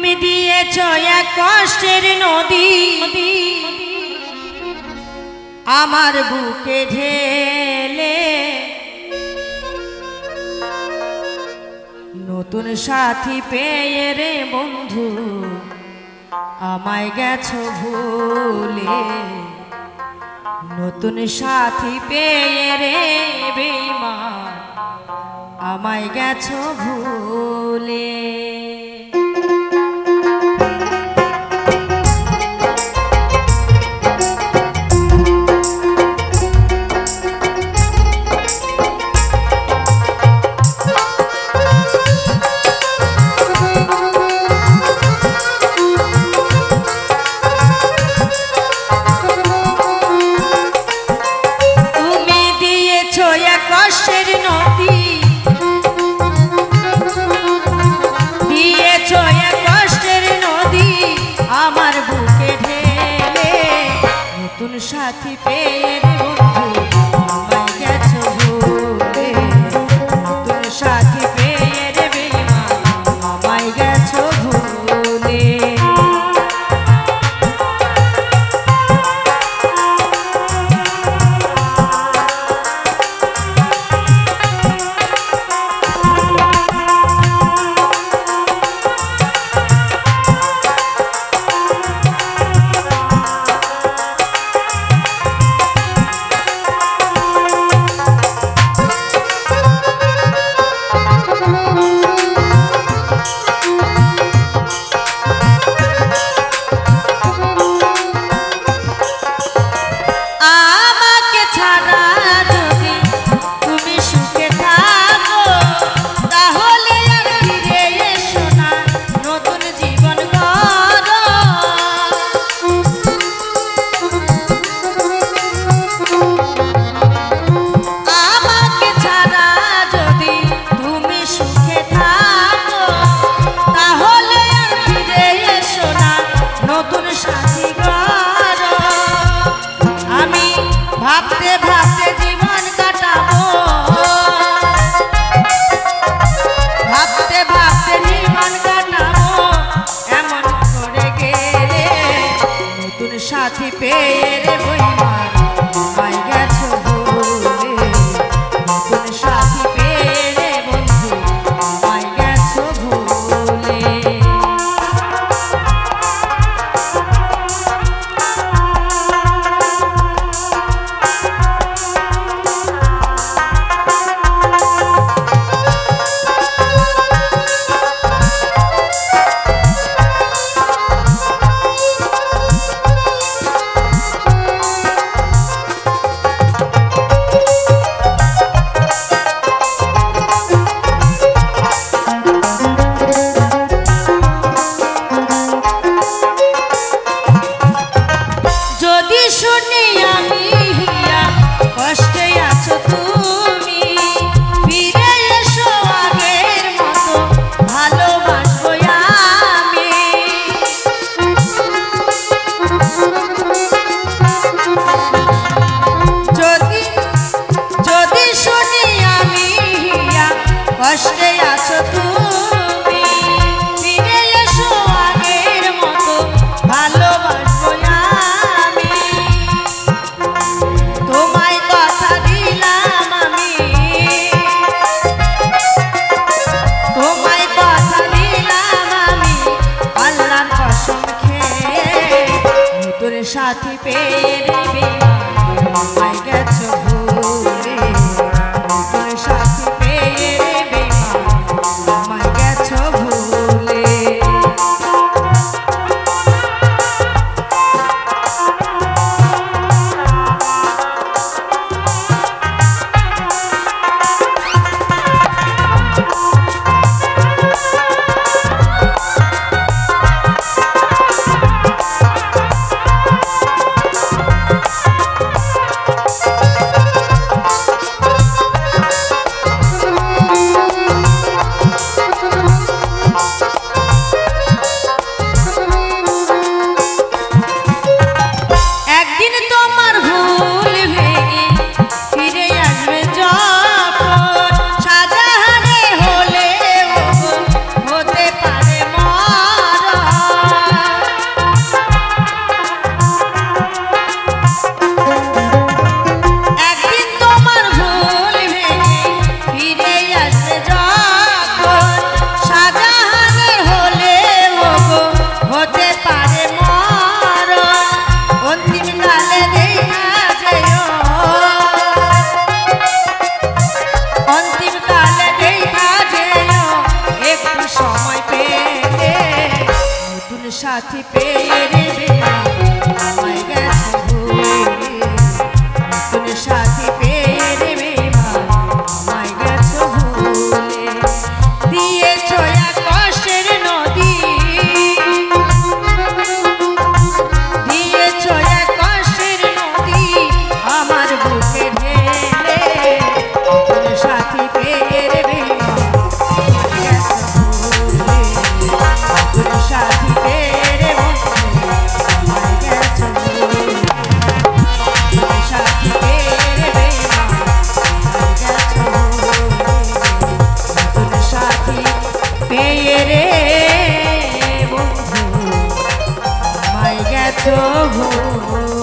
তুমি দিয়েছো এক কষ্টের নদী আমার বুকে ঢেলে, নতুন সাথী পেয়ে রে বন্ধু আমায় গেছো ভুলে, নতুন সাথী পেয়ে রে বেঈমান আমায় গেছো ভুলে। কষ্টের নদী দিয়েছো এক কষ্টের নদী আমার বুকে ঢেলে, নতুন সাথী পেয়ে বন্ধু আমায় গেছো ভুলে, নতুন সাথী পেয়ে রে বেঈমান আমায় গেছো ভুলে। ভাবতে ভাবতে জীবন কাটাবো, ভাবতে ভাবতে জীবন কাটাবো, এমন করে গেলে নতুন সাথী পেয়ে রে বেঈমান আমায় গেছো ভুলে, নতুন সাথী পেয়ে রে বন্ধু আমায় গেছো ভুলে। কষ্টে আছো তুমি ফিরে এসো আগের মতো, ভালোবাসবো আমি তোমায় কথা দিলাম, আমি তোমায় কথা দিলাম, আমি আল্লাহর কসম খেয়ে নতুন সাথী পেয়ে রে বেঈমান আমায় গেছো ভুলে, নতুন সাথী পেয়ে সময় পেলে নতুন সাথী পেয়ে রে বেমান আমায় গেছো ভুলে নতুন সাথী পেয়ে রে বেমান আমায় গেছো ভুলে দিয়েছো এক কষ্টের নদী দিয়েছো এক কষ্টের নদী আমার বুকে ঢেলে নতুন সাথী পেয়ে রে বেমান আমায় গেছো ভুলে নতুন সাথী পেয়ে রে আমায় গেছো ভুলে নতুন সাথী পেয়ে রে বেমান আমায় গেছো ভুলে নতুন সাথী পেয়ে রে বন্ধু আমায় গেছো ভুলে